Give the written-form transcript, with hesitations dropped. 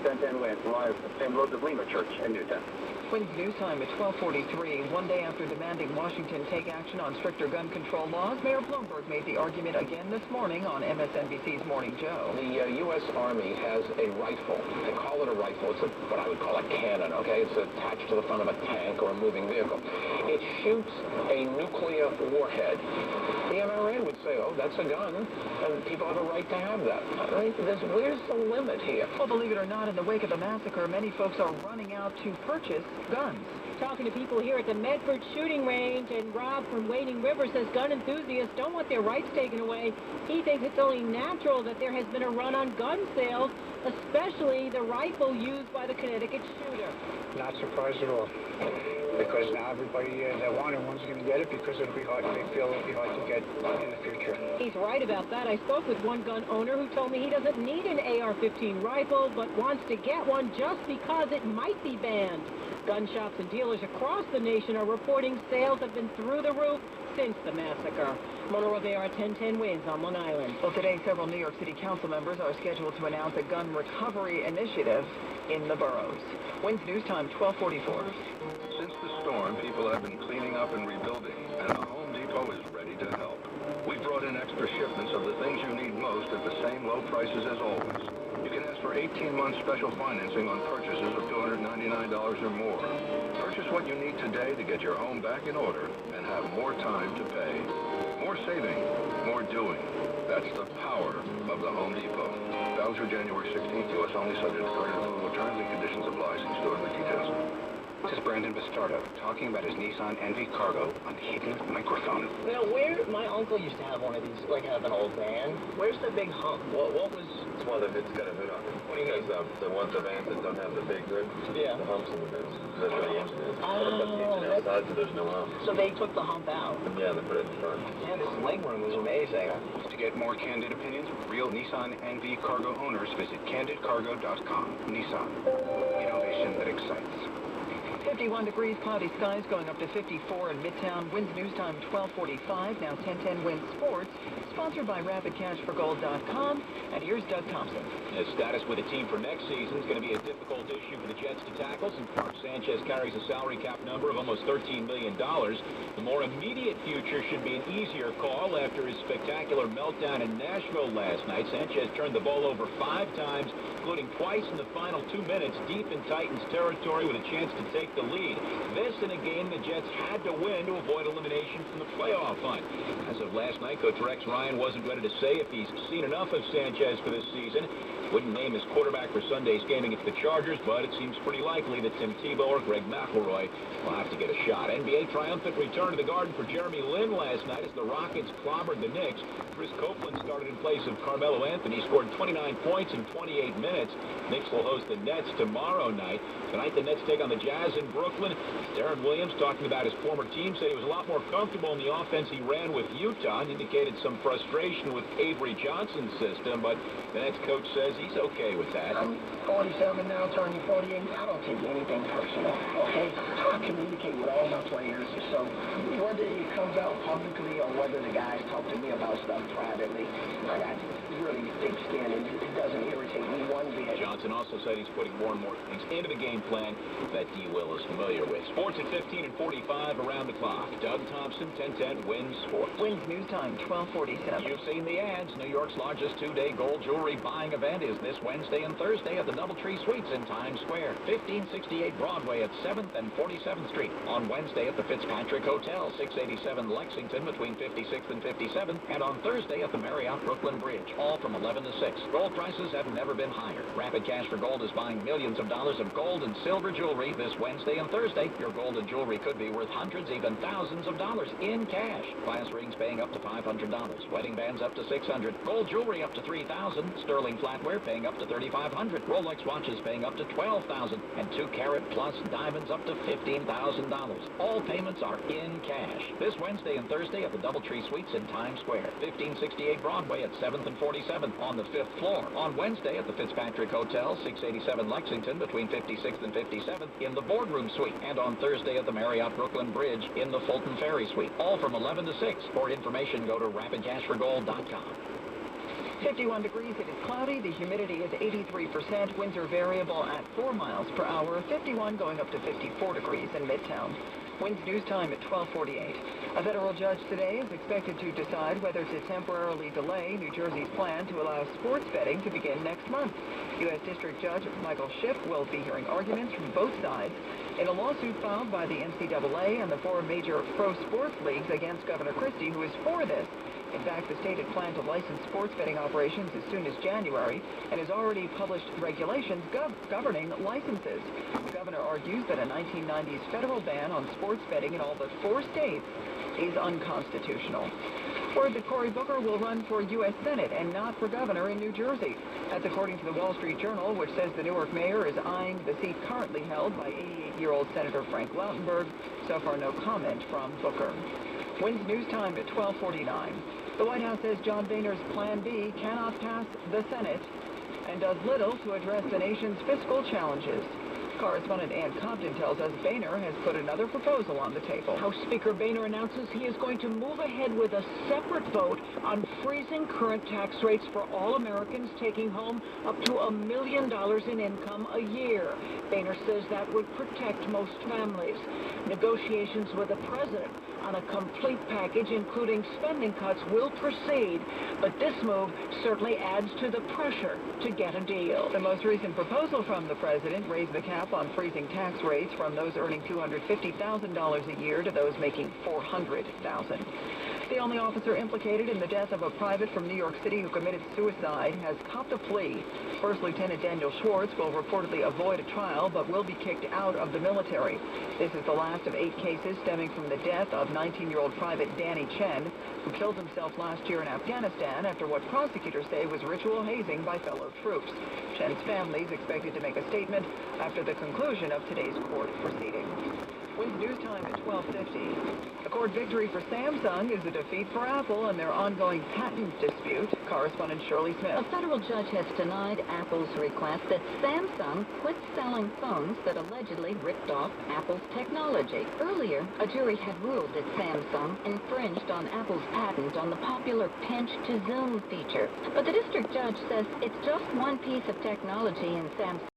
1010 Wins, live at St. Rose of Lima Church in Newtown. Wins News Time at 12:43. One day after demanding Washington take action on stricter gun control laws, Mayor Bloomberg made the argument again this morning on MSNBC's Morning Joe. The U.S. Army has a rifle. They call it a rifle. It's what I would call a cannon, okay? It's attached to the front of a tank or a moving vehicle. It shoots a nuclear warhead. The NRA would say, oh, that's a gun, and people have a right to have that. I mean, where's the limit here? Well, believe it or not, in the wake of the massacre, many folks are running out to purchase guns. Talking to people here at the Medford shooting range, and Rob from Wading River says gun enthusiasts don't want their rights taken away. He thinks it's only natural that there has been a run on gun sales, especially the rifle used by the Connecticut shooter. Not surprised at all, because now everybody that wanted one's going to get it because it'll be hard. They feel it'll be hard to get in the future. He's right about that. I spoke with one gun owner who told me he doesn't need an AR-15 rifle, but wants to get one just because it might be banned. Gun shops and dealers across the nation are reporting sales have been through the roof since the massacre. Mona Rivera, 1010 Wins on Long Island. Well, today, several New York City council members are scheduled to announce a gun recovery initiative in the boroughs. Wins News Time, 12:44. Since the storm, people have been cleaning up and rebuilding, and the Home Depot is ready to help. We brought in extra shipments of the things you need most at the same low prices as always. You can ask for 18-month special financing on purchases of $299 or more. Purchase what you need today to get your home back in order and have more time to pay. More saving, more doing. That's the power of the Home Depot. Valid through January 16th, U.S. only, subject to current approval. Terms and conditions apply. See store with details. This is Brandon Bastardo talking about his Nissan NV Cargo on hidden microphone. You know, my uncle used to have one of these, like have an old van. Where's the big hump? What was... It's one of the, it's got a hood on it. What do you mean? The ones, the vans that don't have the big hood, yeah, the humps in the hoods. That's what the engine is. Oh, But the engine outside, so there's no hump. So they took the hump out. Yeah, they put it in front. Yeah, this legroom is amazing. To get more candid opinions with real Nissan NV Cargo owners, visit candidcargo.com. Nissan. Innovation that excites. 51 degrees, cloudy skies going up to 54 in Midtown. Wins News Time 12:45. Now 1010 Wins Sports, sponsored by RapidCashForGold.com. And here's Doug Thompson. His status with the team for next season is going to be a difficult issue for the Jets to tackle, since Mark Sanchez carries a salary cap number of almost $13 million. The more immediate future should be an easier call after his spectacular meltdown in Nashville last night. Sanchez turned the ball over 5 times, including twice in the final 2 minutes, deep in Titans territory with a chance to take the lead. This in a game the Jets had to win to avoid elimination from the playoff hunt. As of last night, Coach Rex Ryan wasn't ready to say if he's seen enough of Sanchez for this season. Wouldn't name his quarterback for Sunday's game against the Chargers, but it seems pretty likely that Tim Tebow or Greg McElroy will have to get a shot. NBA triumphant return to the Garden for Jeremy Lin last night as the Rockets clobbered the Knicks. Chris Copeland started in place of Carmelo Anthony, scored 29 points in 28 minutes. Knicks will host the Nets tomorrow night. Tonight, the Nets take on the Jazz in Brooklyn. Darren Williams, talking about his former team, said he was a lot more comfortable in the offense he ran with Utah and indicated some frustration with Avery Johnson's system, but the Nets coach says he's okay with that. I'm 47 now, turning 48. I don't take anything personal, okay? I communicate with all my players, so whether it comes out publicly or whether the guys talk to me about stuff privately, I got really thick skin and it doesn't irritate me one bit. Johnson also said he's putting more and more things into the game plan that D. Will is familiar with. Sports at 15 and 45 around the clock. Doug Thompson, 1010 Wins Sports. Wins News Time 12:47. You've seen the ads. New York's largest 2-day gold jewelry buying event is this Wednesday and Thursday at the DoubleTree Suites in Times Square. 1568 Broadway at 7th and 47th Street. On Wednesday at the Fitzpatrick Hotel, 687 Lexington between 56th and 57th. And on Thursday at the Marriott Brooklyn Bridge, all from 11 to 6. Gold prices have never been higher. Rapid Cash for Gold is buying millions of dollars of gold and silver jewelry this Wednesday and Thursday. Your gold and jewelry could be worth hundreds, even thousands of dollars in cash. Glass rings paying up to $500. Wedding bands up to $600. Gold jewelry up to $3,000. Sterling flatware paying up to $3,500. Rolex watches paying up to $12,000. And 2-carat plus diamonds up to $15,000. All payments are in cash. This Wednesday and Thursday at the DoubleTree Suites in Times Square. 1568 Broadway at 7th and 47th on the 5th floor. On Wednesday at the Fitzpatrick Hotel, 687 Lexington between 56th and 57th in the Boardroom Suite. And on Thursday at the Marriott Brooklyn Bridge in the Fulton Ferry Suite. All from 11 to 6. For information, go to rapidcashforgold.com. 51 degrees, it is cloudy. The humidity is 83%. Winds are variable at 4 miles per hour. 51 going up to 54 degrees in Midtown. Winds news time at 12:48. A federal judge today is expected to decide whether to temporarily delay New Jersey's plan to allow sports betting to begin next month. U.S. District Judge Michael Schiff will be hearing arguments from both sides in a lawsuit filed by the NCAA and the 4 major pro sports leagues against Governor Christie, who is for this. In fact, the state had planned to license sports betting operations as soon as January and has already published regulations governing licenses. The governor argues that a 1990s federal ban on sports betting in all but 4 states is unconstitutional. Word that Cory Booker will run for U.S. Senate and not for governor in New Jersey. That's according to the Wall Street Journal, which says the Newark mayor is eyeing the seat currently held by 88-year-old Senator Frank Lautenberg. So far, no comment from Booker. Winds news time at 12:49. The White House says John Boehner's Plan B cannot pass the Senate and does little to address the nation's fiscal challenges. Correspondent Ann Compton tells us Boehner has put another proposal on the table. House Speaker Boehner announces he is going to move ahead with a separate vote on freezing current tax rates for all Americans taking home up to $1 million in income a year. Boehner says that would protect most families. Negotiations with the president on a complete package, including spending cuts, will proceed, but this move certainly adds to the pressure to get a deal. The most recent proposal from the president raised the cap on freezing tax rates from those earning $250,000 a year to those making $400,000. The only officer implicated in the death of a private from New York City who committed suicide has copped a plea. First Lieutenant Daniel Schwartz will reportedly avoid a trial, but will be kicked out of the military. This is the last of 8 cases stemming from the death of 19-year-old Private Danny Chen, who killed himself last year in Afghanistan after what prosecutors say was ritual hazing by fellow troops. Chen's family is expected to make a statement after the conclusion of today's court proceedings. Winds news time at 12:50. A court victory for Samsung is a defeat for Apple in their ongoing patent dispute. Correspondent Shirley Smith. A federal judge has denied Apple's request that Samsung quit selling phones that allegedly ripped off Apple's technology. Earlier, a jury had ruled that Samsung infringed on Apple's patent on the popular pinch-to-zoom feature. But the district judge says it's just one piece of technology in Samsung